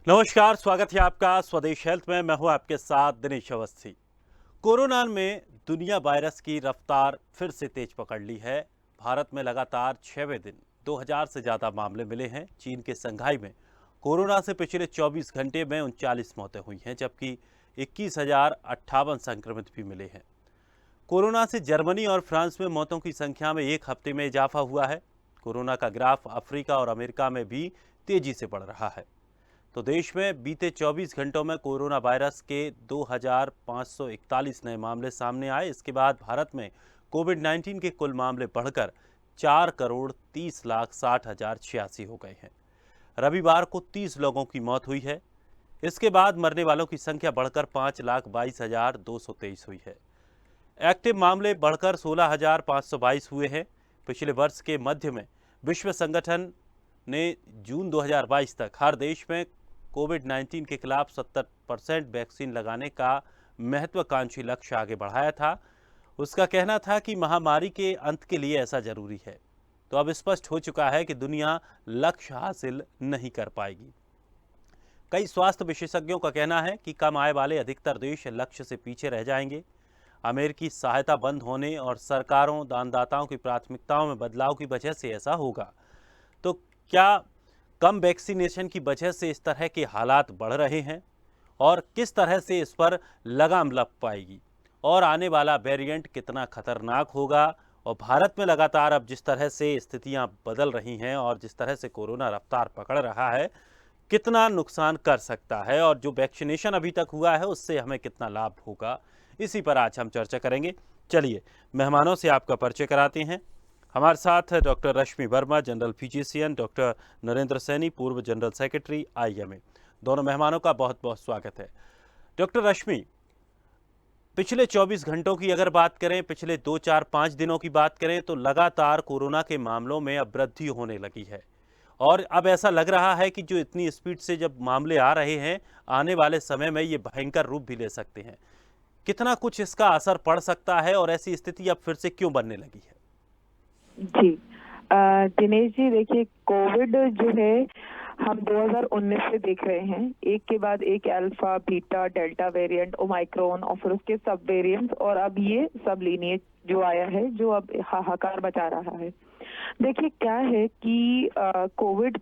नमस्कार, स्वागत है आपका स्वदेश हेल्थ में। मैं हूं आपके साथ दिनेश अवस्थी। कोरोना में दुनिया वायरस की रफ्तार फिर से तेज पकड़ ली है। भारत में लगातार 6वें दिन 2000 से ज़्यादा मामले मिले हैं। चीन के संघाई में कोरोना से पिछले 24 घंटे में 39 मौतें हुई हैं, जबकि 21,058 संक्रमित भी मिले हैं। कोरोना से जर्मनी और फ्रांस में मौतों की संख्या में एक हफ्ते में इजाफा हुआ है। कोरोना का ग्राफ अफ्रीका और अमेरिका में भी तेजी से बढ़ रहा है। तो देश में बीते 24 घंटों में कोरोना वायरस के 2,541 नए मामले सामने आए। इसके बाद भारत में कोविड-19 के कुल मामले बढ़कर 4,30,60,086 हो गए हैं। रविवार को 30 लोगों की मौत हुई है। इसके बाद मरने वालों की संख्या बढ़कर 5,22,223 हुई है। एक्टिव मामले बढ़कर 16,522 हुए हैं। पिछले वर्ष के मध्य में विश्व संगठन ने जून 2022 तक हर देश में कोविड-19 के खिलाफ 70% वैक्सीन लगाने का महत्वाकांक्षी लक्ष्य आगे बढ़ाया था। उसका कहना था कि महामारी के अंत के लिए ऐसा जरूरी है। तो अब स्पष्ट हो चुका है कि दुनिया लक्ष्य हासिल नहीं कर पाएगी। कई स्वास्थ्य विशेषज्ञों का कहना है कि कम आय वाले अधिकतर देश लक्ष्य से पीछे रह जाएंगे। अमेरिकी सहायता बंद होने और सरकारों दानदाताओं की प्राथमिकताओं में बदलाव की वजह से ऐसा होगा। तो क्या कम वैक्सीनेशन की वजह से इस तरह के हालात बढ़ रहे हैं, और किस तरह से इस पर लगाम लग पाएगी, और आने वाला वेरिएंट कितना खतरनाक होगा, और भारत में लगातार अब जिस तरह से स्थितियां बदल रही हैं और जिस तरह से कोरोना रफ्तार पकड़ रहा है, कितना नुकसान कर सकता है, और जो वैक्सीनेशन अभी तक हुआ है उससे हमें कितना लाभ होगा, इसी पर आज हम चर्चा करेंगे। चलिए मेहमानों से आपका परिचय कराते हैं। हमारे साथ है doctor Rashmi Verma, general physician, doctor Narendra Saini, पूर्व जनरल सेक्रेटरी आईएमए। दोनों मेहमानों का बहुत बहुत स्वागत है। डॉक्टर रश्मि, पिछले 24 घंटों की अगर बात करें, पिछले 2 4 5 दिनों की बात करें, तो लगातार कोरोना के मामलों में अब वृद्धि होने लगी है। और अब ऐसा लग रहा है कि जो इतनी स्पीड से जब मामले आ रहे हैं, आने वाले समय में ये भयंकर रूप भी ले सकते हैं। कितना कुछ इसका असर पड़ सकता है, और ऐसी स्थिति अब फिर से क्यों बनने लगी है? जी। दिनेश जी, देखिए, कोविड जो है हम 2019 से देख रहे हैं, एक के बाद एक alpha, beta, delta variant, Omicron और फिर उसके सब वेरिएंट्स, और अब ये सब लीनिएज जो आया है जो अब हाहाकार मचा रहा है। देखिए क्या है कि कोविड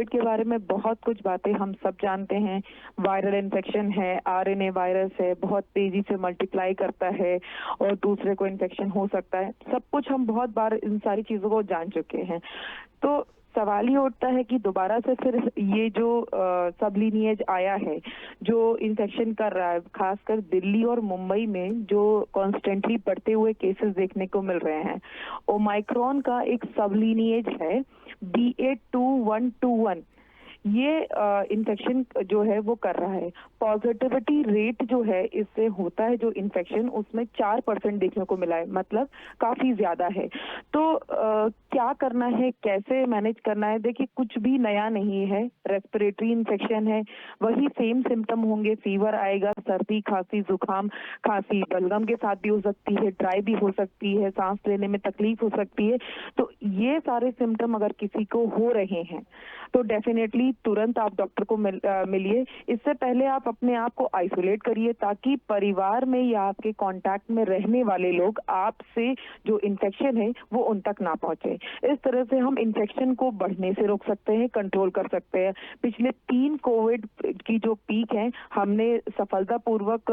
के बारे में बहुत कुछ बातें हम सब जानते हैं। वायरल इन्फेक्शन है, आरएनए वायरस है, बहुत तेजी से मल्टीप्लाई करता है और दूसरे को इन्फेक्शन हो सकता है। सब कुछ हम बहुत बार इन सारी चीजों को जान चुके हैं। तो सवाल ये उठता है कि दोबारा से फिर ये जो सब लीनिएज आया है जो इन्फेक्शन कर रहा है, खासकर दिल्ली और मुंबई में जो कॉन्स्टेंटली बढ़ते हुए केसेस देखने को मिल रहे हैं। ओमाइक्रॉन का एक सब लीनिएज है BA.2.121। ये इन्फेक्शन जो है वो कर रहा है। पॉजिटिविटी रेट जो है इससे होता है जो इन्फेक्शन, उसमें 4% देखने को मिला है, मतलब काफी ज्यादा है। तो क्या करना है, कैसे मैनेज करना है? देखिए, कुछ भी नया नहीं है। रेस्पिरेटरी इन्फेक्शन है, वही सेम सिम्टम होंगे। फीवर आएगा, सर्दी, खांसी, जुकाम, खांसी बलगम के साथ भी हो सकती है, ड्राई भी हो सकती है, सांस लेने में तकलीफ हो सकती है। तो ये सारे सिम्टम अगर किसी को हो रहे हैं तो डेफिनेटली तुरंत आप डॉक्टर को मिलिए। इससे पहले आप अपने आप को आइसोलेट करिए ताकि परिवार में या आपके कांटेक्ट में रहने वाले लोग आपसे जो इन्फेक्शन है वो उन तक ना पहुंचे। इस तरह से हम इन्फेक्शन को बढ़ने से रोक सकते हैं, कंट्रोल कर सकते हैं। पिछले 3 कोविड की जो पीक है, हमने सफलतापूर्वक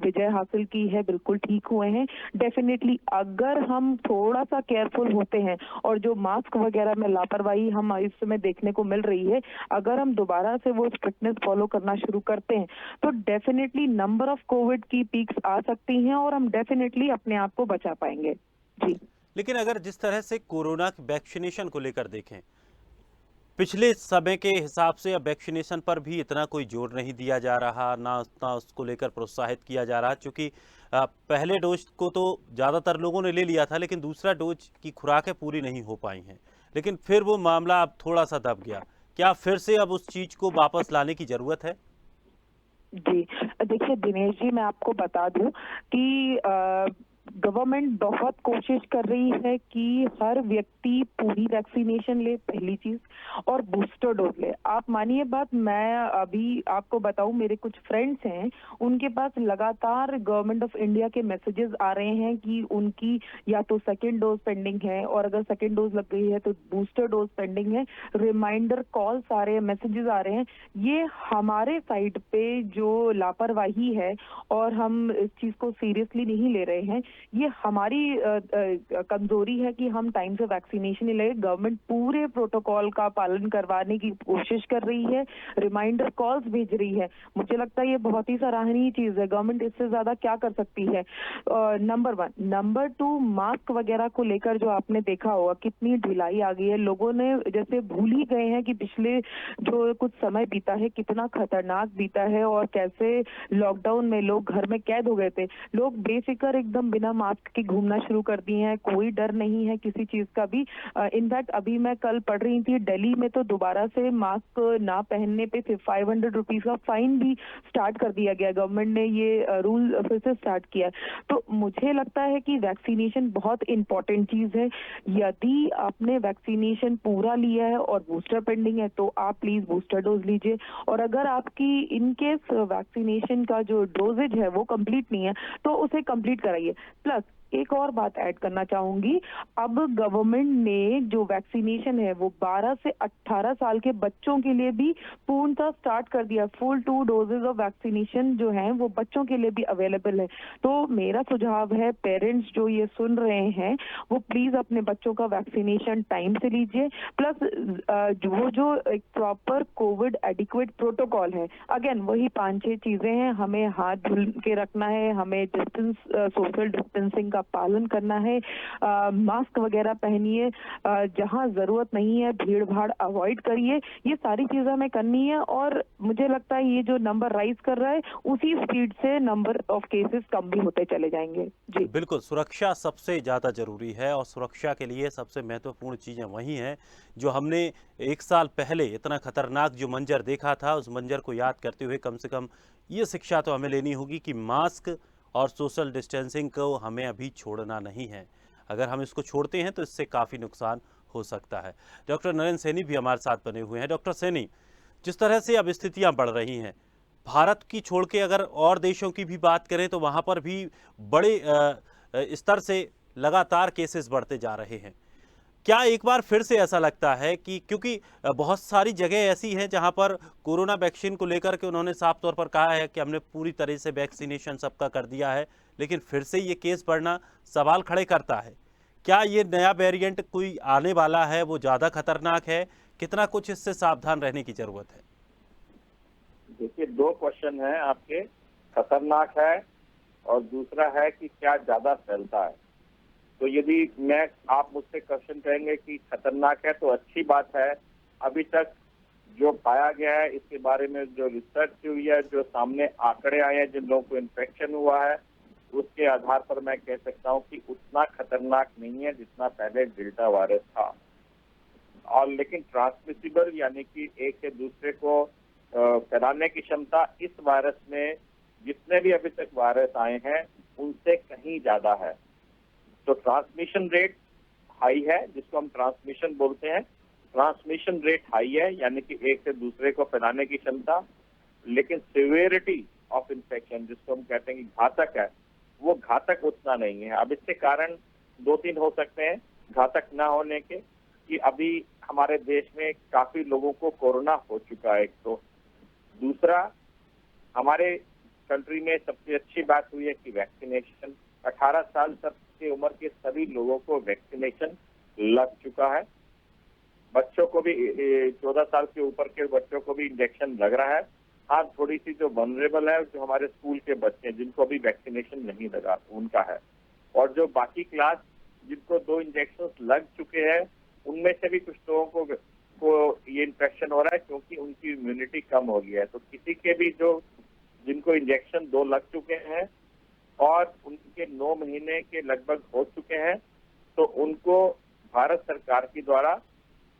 विजय हासिल की है, बिल्कुल ठीक हुए हैं। डेफिनेटली अगर हम थोड़ा सा केयरफुल होते हैं और जो मास्क वगैरह में लापरवाही हम इस समय देखने को मिल रही है, अगर हम दोबारा से वो स्ट्रिक्टनेस फॉलो करना शुरू करते हैं तो डेफिनेटली नंबर ऑफ कोविड की पीक्स आ सकती हैं और हम डेफिनेटली अपने आप को बचा पाएंगे। जी। लेकिन अगर जिस तरह से कोरोना की वैक्सीनेशन को लेकर देखें, पिछले समय के हिसाब से अब वैक्सीनेशन पर भी इतना कोई जोर नहीं दिया जा रहा, ना उतना उसको लेकर प्रोत्साहित किया जा रहा, क्योंकि पहले डोज को तो ज़्यादातर लोगों ने ले लिया था, लेकिन दूसरा डोज की खुराकें पूरी नहीं हो पाई हैं। लेकिन फिर वो मामला अब थोड़ा सा दब गया। क्या फिर से अब उस चीज़ को वापस लाने की ज़रूरत है? जी, देखिए दिनेश जी, मैं आपको बता दूं कि गवर्नमेंट बहुत कोशिश कर रही है कि हर व्यक्ति पूरी वैक्सीनेशन ले, पहली चीज, और बूस्टर डोज ले। आप मानिए बात, मैं अभी आपको बताऊं, मेरे कुछ फ्रेंड्स हैं, उनके पास लगातार गवर्नमेंट ऑफ इंडिया के मैसेजेस आ रहे हैं कि उनकी या तो सेकेंड डोज पेंडिंग है, और अगर सेकेंड डोज लग गई है तो बूस्टर डोज पेंडिंग है। रिमाइंडर कॉल्स आ रहे हैं, मैसेजेस आ रहे हैं। ये हमारे साइड पे जो लापरवाही है और हम इस चीज को सीरियसली नहीं ले रहे हैं, ये हमारी कमजोरी है कि हम टाइम से वैक्सीनेशन नहीं ले। गवर्नमेंट पूरे प्रोटोकॉल का पालन करवाने की कोशिश कर रही है, रिमाइंडर कॉल्स भेज रही है। मुझे लगता है ये बहुत ही सराहनीय चीज है। गवर्नमेंट इससे ज्यादा क्या कर सकती है? Number one. Number two, mask वगैरह को लेकर जो आपने देखा होगा कितनी ढिलाई आ गई है। लोगों ने जैसे भूल ही गए हैं कि पिछले जो कुछ समय बीता है कितना खतरनाक बीता है, और कैसे लॉकडाउन में लोग घर में कैद हो गए थे। लोग बेफिक्र एकदम बिना मास्क के घूमना शुरू कर दिए हैं, कोई डर नहीं है किसी चीज का भी। इनफैक्ट अभी मैं कल पढ़ रही थी, दिल्ली में तो दोबारा से मास्क ना पहनने पे 500 रुपीज का फाइन भी स्टार्ट कर दिया गया। गवर्नमेंट ने ये रूल फिर से स्टार्ट किया। तो मुझे लगता है कि वैक्सीनेशन बहुत इंपॉर्टेंट चीज है। यदि आपने वैक्सीनेशन पूरा लिया है और बूस्टर पेंडिंग है तो आप प्लीज बूस्टर डोज लीजिए। और अगर आपकी इनकेस वैक्सीनेशन का जो डोजेज है वो कंप्लीट नहीं है तो उसे कंप्लीट कराइए। प्लस एक और बात ऐड करना चाहूंगी, अब गवर्नमेंट ने जो वैक्सीनेशन है वो 12 से 18 साल के बच्चों के लिए भी पूर्णतः स्टार्ट कर दिया। फुल 2 डोजेज ऑफ वैक्सीनेशन जो हैं वो बच्चों के लिए भी अवेलेबल है। तो मेरा सुझाव है, पेरेंट्स जो ये सुन रहे हैं वो प्लीज अपने बच्चों का वैक्सीनेशन टाइम से लीजिए। प्लस वो जो एक प्रॉपर कोविड एडिक्वेट प्रोटोकॉल है, अगेन वही 5-6 चीजें हैं। हमें हाथ धुल के रखना है, हमें डिस्टेंस, सोशल डिस्टेंसिंग का पालन करना है, मास्क वगैरह पहनिए, जहां जरूरत नहीं है भीड़ भाड़ अवॉइड करिए। ये सारी चीजें हमें करनी है, और मुझे लगता है ये जो नंबर राइज कर रहा है उसी स्पीड से नंबर ऑफ केसेस कम भी होते चले जाएंगे। जी बिल्कुल, सुरक्षा सबसे ज़्यादा ज़रूरी है और सुरक्षा के लिए सबसे महत्वपूर्ण चीज़ें वही हैं जो हमने 1 साल पहले इतना खतरनाक जो मंजर देखा था, उस मंजर को याद करते हुए कम से कम ये शिक्षा तो हमें लेनी होगी कि मास्क और सोशल डिस्टेंसिंग को हमें अभी छोड़ना नहीं है। अगर हम इसको छोड़ते हैं तो इससे काफ़ी नुकसान हो सकता है। डॉक्टर नरेंद्र सैनी भी हमारे साथ बने हुए हैं। डॉक्टर सैनी, जिस तरह से अब स्थितियाँ बढ़ रही हैं, भारत की छोड़ के अगर और देशों की भी बात करें तो वहाँ पर भी बड़े स्तर से लगातार केसेस बढ़ते जा रहे हैं। क्या एक बार फिर से ऐसा लगता है कि क्योंकि बहुत सारी जगह ऐसी हैं जहाँ पर कोरोना वैक्सीन को लेकर के उन्होंने साफ तौर पर कहा है कि हमने पूरी तरह से वैक्सीनेशन सबका कर दिया है, लेकिन फिर से ये केस बढ़ना सवाल खड़े करता है। क्या ये नया वेरिएंट कोई आने वाला है, वो ज़्यादा खतरनाक है? कितना कुछ इससे सावधान रहने की ज़रूरत है? देखिए, दो क्वेश्चन है आपके। खतरनाक है और दूसरा है कि क्या ज्यादा फैलता है। तो यदि आप मुझसे क्वेश्चन करेंगे कि खतरनाक है तो अच्छी बात है। अभी तक जो पाया गया है इसके बारे में जो रिसर्च हुई है, जो सामने आंकड़े आए हैं जिन लोगों को इन्फेक्शन हुआ है, उसके आधार पर मैं कह सकता हूं कि उतना खतरनाक नहीं है जितना पहले डेल्टा वायरस था। और लेकिन ट्रांसमिसिबल यानी कि एक से दूसरे को फैलाने की क्षमता इस वायरस में जितने भी अभी तक वायरस आए हैं उनसे कहीं ज्यादा है। तो ट्रांसमिशन रेट हाई है, जिसको हम ट्रांसमिशन बोलते हैं। ट्रांसमिशन रेट हाई है यानी कि एक से दूसरे को फैलाने की क्षमता, लेकिन सिवियरिटी ऑफ इन्फेक्शन जिसको हम कहते हैं कि घातक है, वो घातक उतना नहीं है। अब इसके कारण 2-3 हो सकते हैं घातक ना होने के, कि अभी हमारे देश में काफी लोगों को कोरोना हो चुका है। एक तो दूसरा, हमारे कंट्री में सबसे अच्छी बात हुई है कि वैक्सीनेशन 18 साल तक की उम्र के सभी लोगों को वैक्सीनेशन लग चुका है। बच्चों को भी 14 साल के ऊपर के बच्चों को भी इंजेक्शन लग रहा है। हाँ, थोड़ी सी जो वनरेबल है, जो हमारे स्कूल के बच्चे जिनको भी वैक्सीनेशन नहीं लगा उनका है, और जो बाकी क्लास जिनको 2 इंजेक्शन लग चुके हैं उनमें से भी कुछ लोगों को ये इन्फेक्शन हो रहा है क्योंकि उनकी इम्यूनिटी कम हो गई है। तो किसी के भी जिनको इंजेक्शन 2 लग चुके हैं और उनके 9 महीने के लगभग हो चुके हैं, तो उनको भारत सरकार की द्वारा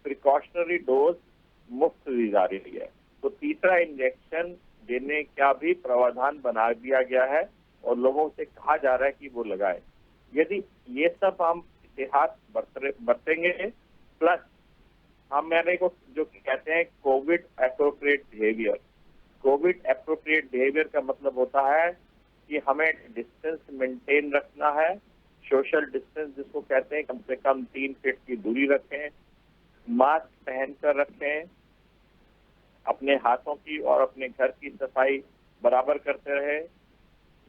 प्रिकॉशनरी डोज मुफ्त दी जा रही है। तो तीसरा इंजेक्शन देने का भी प्रावधान बना दिया गया है और लोगों से कहा जा रहा है कि वो लगाए। यदि ये सब हम इतिहास बरतेंगे, प्लस हम मैंने को जो कहते हैं Covid appropriate behaviour. Covid appropriate behaviour का मतलब होता है कि हमें डिस्टेंस मेंटेन रखना है, सोशल डिस्टेंस जिसको कहते हैं, कम से कम 3 फीट की दूरी रखें, मास्क पहनकर रखें, अपने हाथों की और अपने घर की सफाई बराबर करते रहे।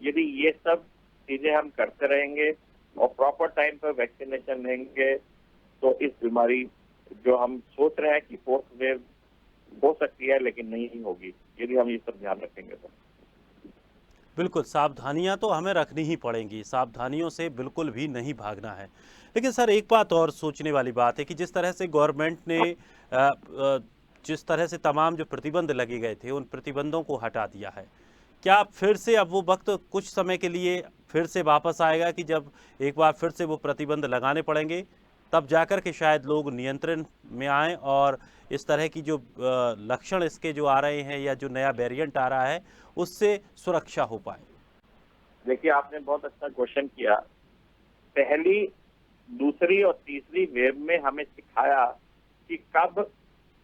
यदि ये सब चीजें हम करते रहेंगे और प्रॉपर टाइम पर वैक्सीनेशन लेंगे तो इस बीमारी जो हम सोच रहे हैं कि फोर्थ वेव हो सकती है लेकिन नहीं होगी, यदि हम ये सब ध्यान रखेंगे तो। बिल्कुल, सावधानियां तो हमें रखनी ही पड़ेंगी, सावधानियों से बिल्कुल भी नहीं भागना है। लेकिन सर, एक बात और सोचने वाली बात है कि जिस तरह से गवर्नमेंट ने जिस तरह से तमाम जो प्रतिबंध लगे गए थे उन प्रतिबंधों को हटा दिया है, क्या फिर से अब वो वक्त कुछ समय के लिए फिर से वापस आएगा कि जब एक बार फिर से वो प्रतिबंध लगाने पड़ेंगे, तब जाकर के शायद लोग नियंत्रण में आएँ और इस तरह की जो लक्षण इसके जो आ रहे हैं या जो नया वेरिएंट आ रहा है उससे सुरक्षा हो पाए? देखिए, आपने बहुत अच्छा क्वेश्चन किया। पहली, दूसरी और तीसरी वेव में हमें सिखाया कि कब,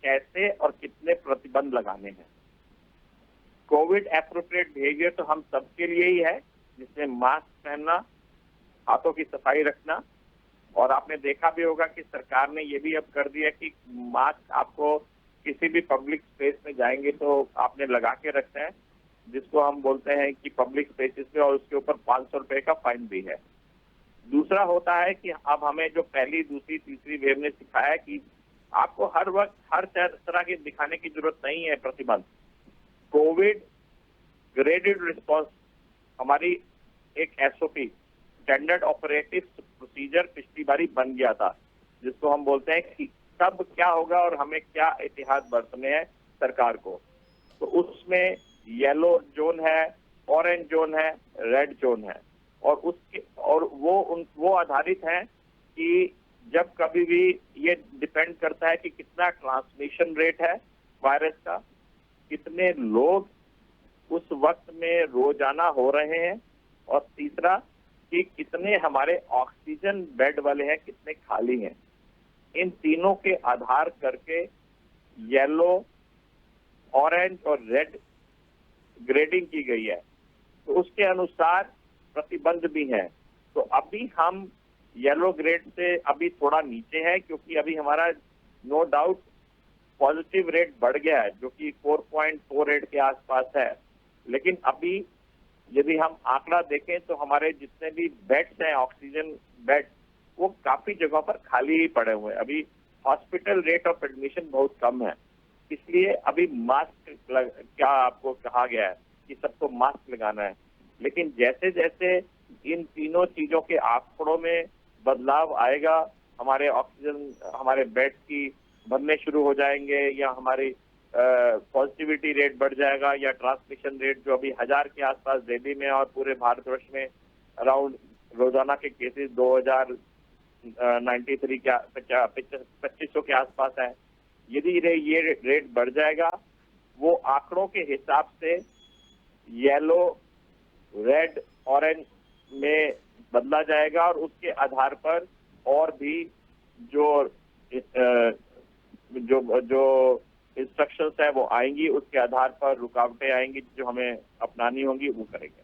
कैसे और कितने प्रतिबंध लगाने हैं। कोविड एप्रोप्रिएट बिहेवियर तो हम सबके लिए ही है, जिसमें मास्क पहनना, हाथों की सफाई रखना, और आपने देखा भी होगा कि सरकार ने ये भी अब कर दिया कि मास्क आपको किसी भी पब्लिक स्पेस में जाएंगे तो आपने लगा के रखना है, जिसको हम बोलते हैं कि पब्लिक स्पेसेस में, और उसके ऊपर 500 रुपए का फाइन भी है। दूसरा होता है कि अब हमें जो पहली, दूसरी, तीसरी वेव ने सिखाया है कि आपको हर वक्त हर तरह के दिखाने की जरूरत नहीं है प्रतिबंध। कोविड ग्रेडेड रिस्पॉन्स हमारी एक एसओपी, स्टैंडर्ड ऑपरेटिव प्रोसीजर, पिछली बारी बन गया था, जिसको हम बोलते हैं कि कब क्या होगा और हमें क्या एहतियात बरतने हैं सरकार को। तो उसमें येलो जोन है, ऑरेंज जोन है, रेड जोन है, और उसके और वो आधारित है कि जब कभी भी ये डिपेंड करता है कि कितना ट्रांसमिशन रेट है वायरस का, कितने लोग उस वक्त में रोजाना हो रहे हैं, और तीसरा कि कितने हमारे ऑक्सीजन बेड वाले हैं, कितने खाली हैं। इन तीनों के आधार करके येलो, ऑरेंज और रेड ग्रेडिंग की गई है, तो उसके अनुसार प्रतिबंध भी हैं। तो अभी हम येलो ग्रेड से अभी थोड़ा नीचे है, क्योंकि अभी हमारा नो डाउट पॉजिटिव रेट बढ़ गया है, जो कि 4.48 के आसपास है। लेकिन अभी यदि हम आंकड़ा देखें तो हमारे जितने भी बेड्स हैं, ऑक्सीजन बेड, वो काफी जगहों पर खाली ही पड़े हुए हैं। अभी हॉस्पिटल रेट ऑफ एडमिशन बहुत कम है, इसलिए अभी मास्क क्या आपको कहा गया है कि सबको मास्क लगाना है। लेकिन जैसे जैसे इन तीनों चीजों के आंकड़ों में बदलाव आएगा, हमारे ऑक्सीजन, हमारे बेड्स की भरने शुरू हो जाएंगे, या हमारी पॉजिटिविटी रेट बढ़ जाएगा, या ट्रांसमिशन रेट जो अभी 1000 के आसपास दिल्ली में और पूरे भारतवर्ष में अराउंड रोजाना के केसेस 2093 के 2500 के आसपास है। यदि ये रेट बढ़ जाएगा, वो आंकड़ों के हिसाब से येलो, रेड, ऑरेंज में बदला जाएगा, और उसके आधार पर और भी जो इंस्ट्रक्शंस है वो आएंगी, उसके आधार पर रुकावटें आएंगी जो हमें अपनानी होंगी, वो करेंगे।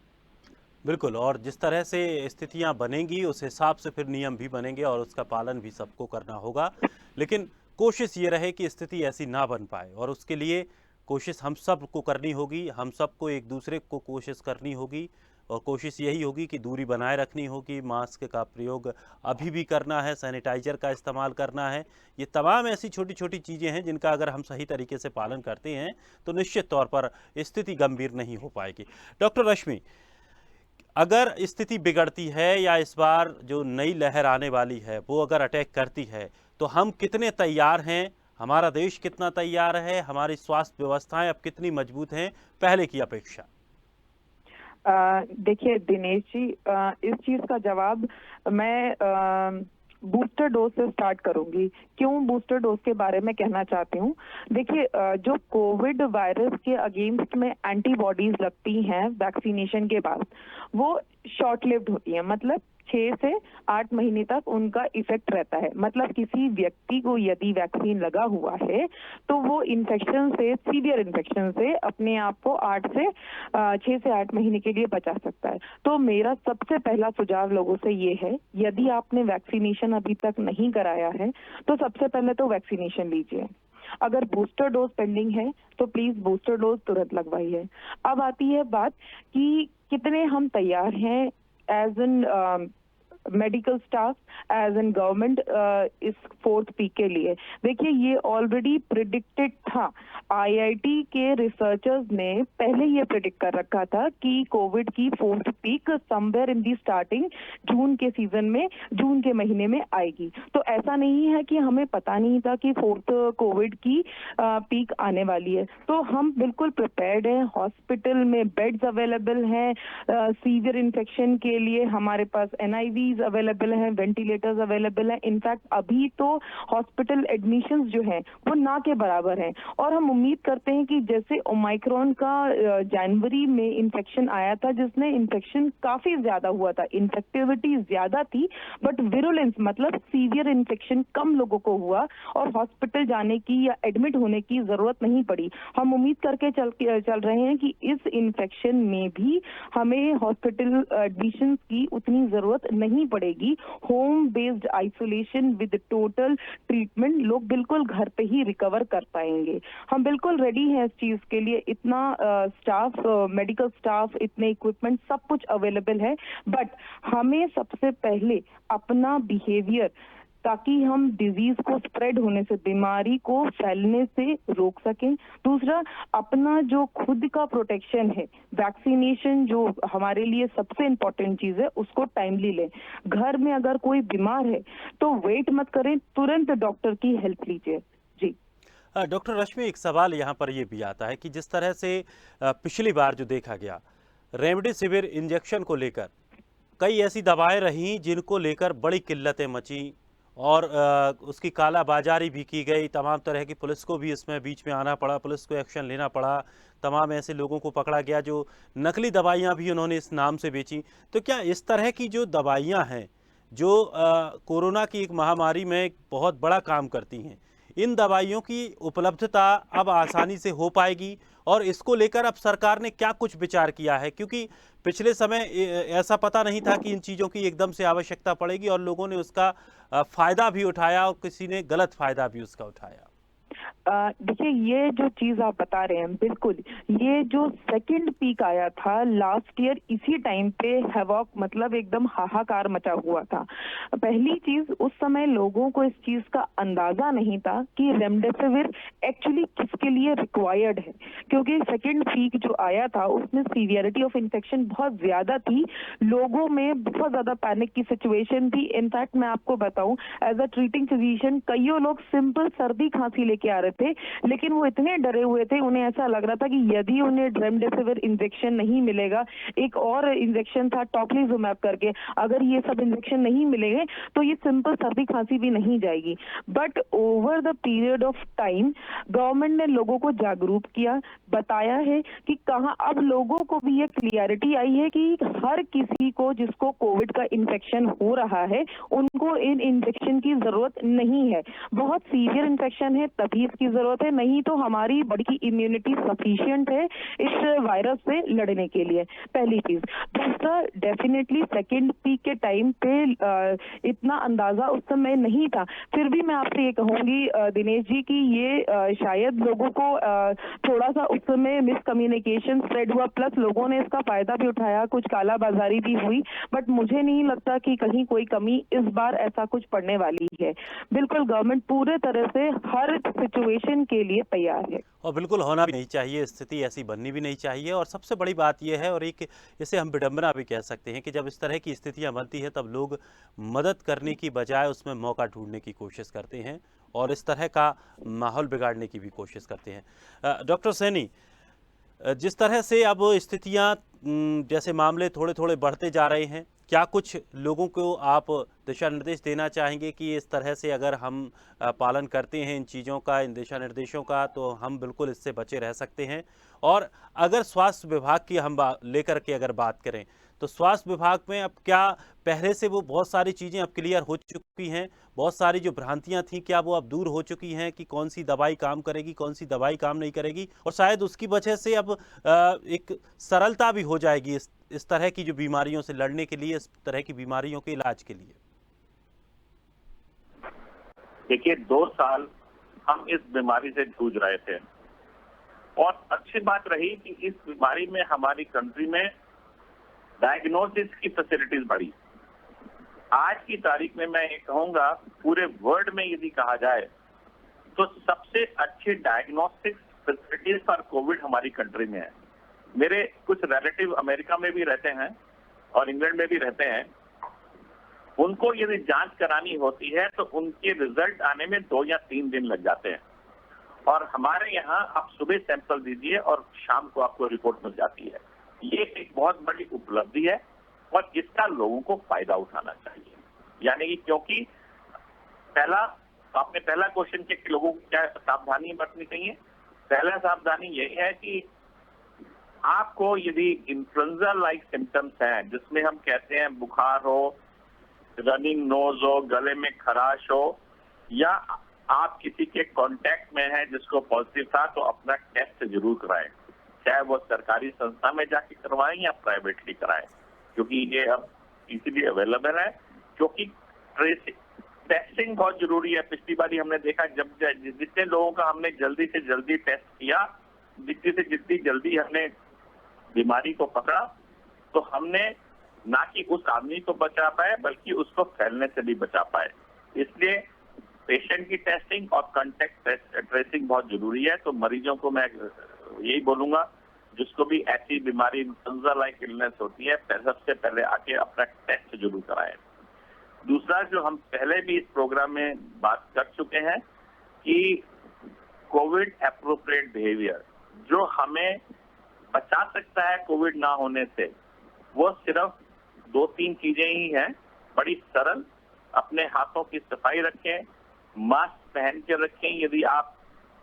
बिल्कुल, और जिस तरह से स्थितियां बनेंगी उस हिसाब से फिर नियम भी बनेंगे और उसका पालन भी सबको करना होगा। लेकिन कोशिश ये रहे कि स्थिति ऐसी ना बन पाए, और उसके लिए कोशिश हम सबको करनी होगी, हम सबको एक दूसरे को कोशिश करनी होगी, और कोशिश यही होगी कि दूरी बनाए रखनी होगी, मास्क का प्रयोग अभी भी करना है, सैनिटाइजर का इस्तेमाल करना है। ये तमाम ऐसी छोटी छोटी चीज़ें हैं जिनका अगर हम सही तरीके से पालन करते हैं तो निश्चित तौर पर स्थिति गंभीर नहीं हो पाएगी। डॉक्टर रश्मि, अगर स्थिति बिगड़ती है या इस बार जो नई लहर आने वाली है वो अगर अटैक करती है, तो हम कितने तैयार हैं, हमारा देश कितना तैयार है, हमारी स्वास्थ्य व्यवस्थाएं अब कितनी मजबूत हैं पहले की अपेक्षा? देखिए दिनेश जी, इस चीज का जवाब मैं बूस्टर डोज से स्टार्ट करूंगी। क्यों बूस्टर डोज के बारे में कहना चाहती हूँ? देखिए, जो कोविड वायरस के अगेंस्ट में एंटीबॉडीज लगती हैं वैक्सीनेशन के बाद, वो शॉर्ट लिव्ड होती हैं, मतलब 6 से 8 महीने तक उनका इफेक्ट रहता है। मतलब किसी व्यक्ति को यदि वैक्सीन लगा हुआ है तो वो इन्फेक्शन से, सीवियर इन्फेक्शन से अपने आप को 6 से 8 महीने के लिए बचा सकता है। तो मेरा सबसे पहला सुझाव लोगों से ये है, यदि आपने वैक्सीनेशन अभी तक नहीं कराया है तो सबसे पहले तो वैक्सीनेशन लीजिए। अगर बूस्टर डोज पेंडिंग है तो प्लीज बूस्टर डोज तुरंत लगवाइए। अब आती है बात कि कितने हम तैयार हैं as an medical staff, as an government इस 4th पीक के लिए। देखिए ये ऑलरेडी प्रिडिक्टेड था। आईआईटी के रिसर्चर्स ने पहले ये प्रिडिक्ट कर रखा था कि कोविड की 4th peak somewhere in the starting June के सीजन में, जून के महीने में आएगी। तो ऐसा नहीं है कि हमें पता नहीं था कि 4th कोविड की पीक आने वाली है। तो हम बिल्कुल प्रिपेयर्ड हैं, हॉस्पिटल में बेड्स अवेलेबल हैं, सीवियर इन्फेक्शन के लिए हमारे पास NIV अवेलेबल हैं, वेंटिलेटर्स अवेलेबल हैं। इनफैक्ट अभी तो हॉस्पिटल एडमिशंस जो हैं वो ना के बराबर हैं। और हम उम्मीद करते हैं कि जैसे ओमाइक्रॉन का जनवरी में इन्फेक्शन आया था, जिसने इन्फेक्शन काफी ज्यादा हुआ था, इन्फेक्टिविटी ज्यादा थी, बट विरुलेंस मतलब सीवियर इन्फेक्शन कम लोगों को हुआ और हॉस्पिटल जाने की या एडमिट होने की जरूरत नहीं पड़ी। हम उम्मीद करके चल रहे हैं कि इस इन्फेक्शन में भी हमें हॉस्पिटल एडमिशन की उतनी जरूरत नहीं पड़ेगी। Home based isolation with total treatment लोग बिल्कुल घर पे ही रिकवर कर पाएंगे। हम बिल्कुल रेडी हैं इस चीज के लिए। इतना स्टाफ, मेडिकल स्टाफ, इतने इक्विपमेंट, सब कुछ अवेलेबल है। बट हमें सबसे पहले अपना बिहेवियर, ताकि हम डिजीज को स्प्रेड होने से, बीमारी को फैलने से रोक सकें। दूसरा, अपना जो खुद का प्रोटेक्शन है, वैक्सीनेशन जो हमारे लिए सबसे इम्पोर्टेंट चीज है, उसको टाइमली लें। घर में अगर कोई बीमार है तो वेट मत करें, तुरंत डॉक्टर की हेल्प लीजिए। जी डॉक्टर रश्मि, एक सवाल यहाँ पर ये भी आता है कि जिस तरह से पिछली बार जो देखा गया रेमडेसिविर इंजेक्शन को लेकर कई ऐसी दवाएं रहीं जिनको लेकर बड़ी किल्लतें मची और उसकी कालाबाजारी भी की गई। तमाम तरह की पुलिस को भी इसमें बीच में आना पड़ा, पुलिस को एक्शन लेना पड़ा। तमाम ऐसे लोगों को पकड़ा गया जो नकली दवाइयां भी उन्होंने इस नाम से बेची। तो क्या इस तरह की जो दवाइयां हैं जो कोरोना की एक महामारी में बहुत बड़ा काम करती हैं, इन दवाइयों की उपलब्धता अब आसानी से हो पाएगी? और इसको लेकर अब सरकार ने क्या कुछ विचार किया है? क्योंकि पिछले समय ऐसा पता नहीं था कि इन चीज़ों की एकदम से आवश्यकता पड़ेगी और लोगों ने उसका फायदा भी उठाया और किसी ने गलत फायदा भी उसका उठाया। देखिए ये जो चीज आप बता रहे हैं, बिल्कुल ये जो सेकंड पीक आया था लास्ट ईयर, इसी टाइम पे हैवॉक मतलब एकदम हाहाकार मचा हुआ था। पहली चीज, उस समय लोगों को इस चीज का अंदाजा नहीं था कि रेमडेसिविर एक्चुअली किसके लिए रिक्वायर्ड है, क्योंकि सेकंड पीक जो आया था उसमें सीवियरिटी ऑफ इन्फेक्शन बहुत ज्यादा थी, लोगों में बहुत ज्यादा पैनिक की सिचुएशन थी। इनफैक्ट मैं आपको बताऊं, एज अ ट्रीटिंग फिजिशियन कईयों लोग सिंपल सर्दी खांसी लेके आ रहे थे, लेकिन वो इतने डरे हुए थे, उन्हें ऐसा लग रहा था कि यदि उन्हें रेमडेसिविर इंजेक्शन नहीं मिलेगा, एक और इंजेक्शन था टोक्लीजुमैब करके, अगर ये सब इंजेक्शन नहीं मिलेंगे तो ये सिंपल सर्दी खांसी भी नहीं जाएगी। But over the period of time government ने लोगों को जागरूक किया, बताया है कि कहाँ, अब लोगों को भी ये क्लियरिटी आई है कि हर किसी को जिसको कोविड का इन्फेक्शन हो रहा है उनको इन इंजेक्शन की जरूरत नहीं है। बहुत सीवियर इन्फेक्शन है तभी इसकी जरूरत है, नहीं तो हमारी बॉडी की इम्यूनिटी सफिशिएंट है इस वायरस से लड़ने के लिए, पहली चीज। दूसरा, डेफिनेटली सेकेंड पीक के टाइम पे इतना अंदाजा उस समय नहीं था। फिर भी मैं आपसे ये कहूंगी दिनेश जी कि ये शायद लोगों को थोड़ा सा उस समय मिसकम्युनिकेशन स्प्रेड हुआ, प्लस लोगों ने इसका फायदा भी उठाया, कुछ कालाबाजारी भी हुई, बट मुझे नहीं लगता कि कहीं कोई कमी इस बार ऐसा कुछ पड़ने वाली है। बिल्कुल गवर्नमेंट पूरे तरह से हर सिचुएशन के लिए तैयार है और बिल्कुल होना भी नहीं चाहिए, स्थिति ऐसी बननी भी नहीं चाहिए। और सबसे बड़ी बात यह है, और एक इसे हम विडंबना भी कह सकते हैं, कि जब इस तरह की स्थितियां बनती है तब लोग मदद करने की बजाय उसमें मौका ढूंढने की कोशिश करते हैं और इस तरह का माहौल बिगाड़ने की भी कोशिश करते हैं। डॉक्टर सैनी, जिस तरह से अब स्थितियां, जैसे मामले थोड़े थोड़े बढ़ते जा रहे हैं, क्या कुछ लोगों को आप दिशा निर्देश देना चाहेंगे कि इस तरह से अगर हम पालन करते हैं इन चीज़ों का, इन दिशा निर्देशों का, तो हम बिल्कुल इससे बचे रह सकते हैं? और अगर स्वास्थ्य विभाग की हम लेकर के अगर बात करें तो स्वास्थ्य विभाग में अब क्या पहले से वो बहुत सारी चीज़ें अब क्लियर हो चुकी हैं, बहुत सारी जो भ्रांतियां थीं क्या वो अब दूर हो चुकी हैं कि कौन सी दवाई काम करेगी, कौन सी दवाई काम नहीं करेगी, और शायद उसकी वजह से अब एक सरलता भी हो जाएगी इस तरह की जो बीमारियों से लड़ने के लिए, इस तरह की बीमारियों के इलाज के लिए? देखिए 2 साल हम इस बीमारी से जूझ रहे थे और अच्छी बात रही कि इस बीमारी में हमारी कंट्री में डायग्नोसिस की फैसिलिटीज बढ़ी। आज की तारीख में मैं ये कहूंगा पूरे वर्ल्ड में यदि कहा जाए तो सबसे अच्छी डायग्नोस्टिक फैसिलिटीज फॉर कोविड हमारी कंट्री में है। मेरे कुछ रिलेटिव अमेरिका में भी रहते हैं और इंग्लैंड में भी रहते हैं। उनको यदि जांच करानी होती है तो उनके रिजल्ट आने में 2 या 3 दिन लग जाते हैं और हमारे यहाँ आप सुबह सैंपल दीजिए और शाम को आपको रिपोर्ट मिल जाती है। ये एक बहुत बड़ी उपलब्धि है और इसका लोगों को फायदा उठाना चाहिए। यानी कि क्योंकि आपने पहला क्वेश्चन किया कि लोगों को क्या सावधानी बरतनी चाहिए। पहला सावधानी यही है कि आपको यदि इन्फ्लुएंजा लाइक सिम्टम्स हैं जिसमें हम कहते हैं बुखार हो, रनिंग नोज हो, गले में खराश हो, या आप किसी के कांटेक्ट में हैं जिसको पॉजिटिव था, तो अपना टेस्ट जरूर कराएं, चाहे वो सरकारी संस्था में जाके करवाएं या प्राइवेटली कराएं, क्योंकि ये अब इजीली अवेलेबल है। क्योंकि टेस्टिंग बहुत जरूरी है। पिछली बार हमने देखा जब जितने लोगों का हमने जल्दी से जल्दी टेस्ट किया, जितनी जल्दी हमने बीमारी को पकड़ा, तो हमने ना कि उस आदमी को बचा पाए बल्कि उसको फैलने से भी बचा पाए। इसलिए पेशेंट की टेस्टिंग और कांटेक्ट ट्रेसिंग बहुत जरूरी है। तो मरीजों को मैं यही बोलूंगा, जिसको भी ऐसी बीमारी इन्फ्लुएंजा लाइक इलनेस होती है, सबसे पहले आके अपना टेस्ट जरूर कराएं। दूसरा, जो हम पहले भी इस प्रोग्राम में बात कर चुके हैं कि कोविड एप्रोप्रिएट बिहेवियर जो हमें बचा सकता है कोविड ना होने से, वो सिर्फ 2-3 चीजें ही हैं, बड़ी सरल। अपने हाथों की सफाई रखें, मास्क पहन के रखें यदि आप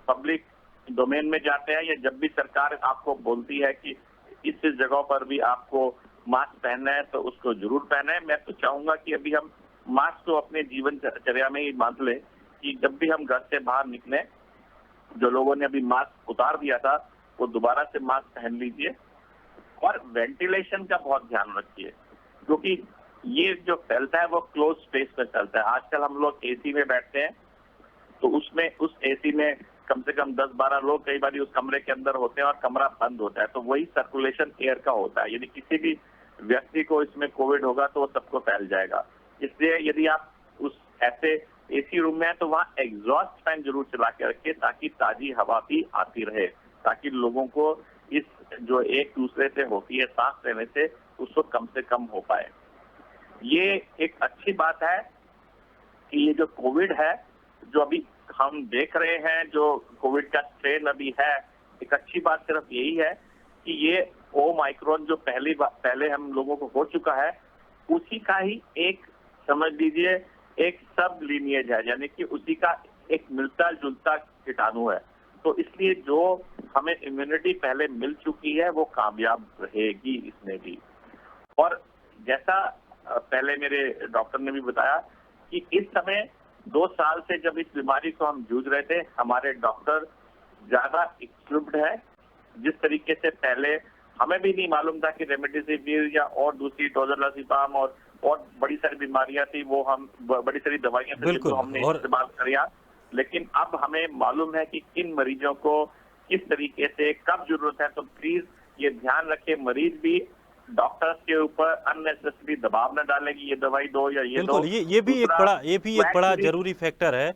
पब्लिक डोमेन में जाते हैं, या जब भी सरकार आपको बोलती है कि इस जगह पर भी आपको मास्क पहनना है तो उसको जरूर पहने। मैं तो चाहूंगा कि अभी हम मास्क को अपने जीवन चर्या में ही बांध लें कि जब भी हम घर से बाहर निकले, जो लोगों ने अभी मास्क उतार दिया था वो दोबारा से मास्क पहन लीजिए। और वेंटिलेशन का बहुत ध्यान रखिए, क्योंकि ये जो फैलता है वो क्लोज स्पेस में फैलता है। आजकल हम लोग एसी में बैठते हैं तो उसमें उस एसी में कम से कम 10-12 लोग कई बार उस कमरे के अंदर होते हैं और कमरा बंद होता है, तो वही सर्कुलेशन एयर का होता है। यदि किसी भी व्यक्ति को इसमें कोविड होगा तो वो सबको फैल जाएगा। इसलिए यदि आप उस ऐसे एसी रूम में हैं तो वहाँ एग्जॉस्ट फैन जरूर चला के रखिए ताकि ताजी हवा भी आती रहे, ताकि लोगों को इस जो एक दूसरे से होती है सांस लेने से उसको कम से कम हो पाए। ये एक अच्छी बात है कि ये जो कोविड है जो अभी हम देख रहे हैं, जो कोविड का स्ट्रेन अभी है, एक अच्छी बात सिर्फ यही है कि ये ओमाइक्रोन जो पहले हम लोगों को हो चुका है, उसी का ही एक समझ लीजिए एक सब लीनिएज है, यानी कि उसी का एक मिलता जुलता कीटाणु है। तो इसलिए जो हमें इम्यूनिटी पहले मिल चुकी है वो कामयाब रहेगी इसमें भी। और जैसा पहले मेरे डॉक्टर ने भी बताया कि इस समय 2 साल से जब इस बीमारी को हम जूझ रहे थे, हमारे डॉक्टर ज्यादा इक्विप्ड है। जिस तरीके से पहले हमें भी नहीं मालूम था कि रेमडेसिविर या और दूसरी टोजोलासिपाम और बड़ी सारी बीमारियां थी, वो हम बड़ी सारी दवाइयां थी जिनको हमने इस्तेमाल किया, लेकिन अब हमें मालूम है कि किन मरीजों को किस तरीके से कब जरूरत है। तो प्लीज ये ध्यान रखें, मरीज भी डॉक्टर्स के ऊपर अननेसेसरी दबाव न डालें कि ये दवाई दो या ये दो। ये भी एक बड़ा जरूरी फैक्टर है।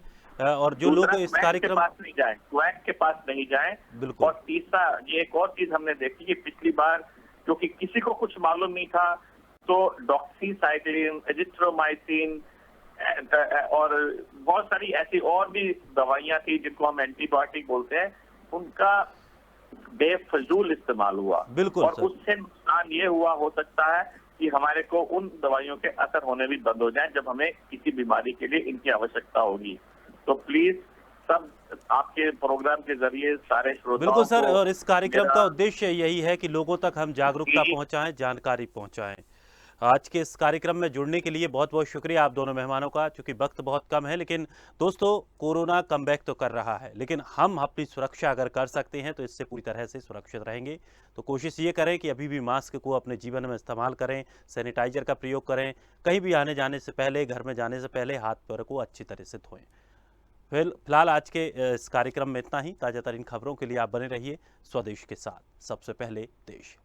और जो लोग इस कार्यक्रम के पास नहीं जाएं, क्वैक के पास नहीं जाएं। और तीसरा, ये एक और चीज हमने देखी कि पिछली बार क्योंकि किसी को कुछ मालूम नहीं था तो डॉक्सीसाइक्लिन, एजिथ्रोमाइसिन और बहुत सारी ऐसी और भी दवाइयां थी जिनको हम एंटीबायोटिक बोलते हैं, उनका बेफजूल इस्तेमाल हुआ। और उससे नुकसान ये हुआ हो सकता है कि हमारे को उन दवाइयों के असर होने भी बंद हो जाए जब हमें किसी बीमारी के लिए इनकी आवश्यकता होगी। तो प्लीज सब आपके प्रोग्राम के जरिए सारे श्रोताओं बिल्कुल सर, और इस कार्यक्रम का उद्देश्य यही है कि लोगों तक हम जागरूकता पहुंचाएं, जानकारी पहुंचाएं। आज के इस कार्यक्रम में जुड़ने के लिए बहुत बहुत शुक्रिया आप दोनों मेहमानों का। चूंकि वक्त बहुत कम है, लेकिन दोस्तों कोरोना कमबैक तो कर रहा है, लेकिन हम अपनी सुरक्षा अगर कर सकते हैं तो इससे पूरी तरह से सुरक्षित रहेंगे। तो कोशिश ये करें कि अभी भी मास्क को अपने जीवन में इस्तेमाल करें, सैनिटाइजर का प्रयोग करें, कहीं भी आने जाने से पहले, घर में जाने से पहले हाथ पैर को अच्छी तरह से धोएं। फिलहाल आज के इस कार्यक्रम में इतना ही। ताज़ा तरीन खबरों के लिए आप बने रहिए स्वदेश के साथ। सबसे पहले देश।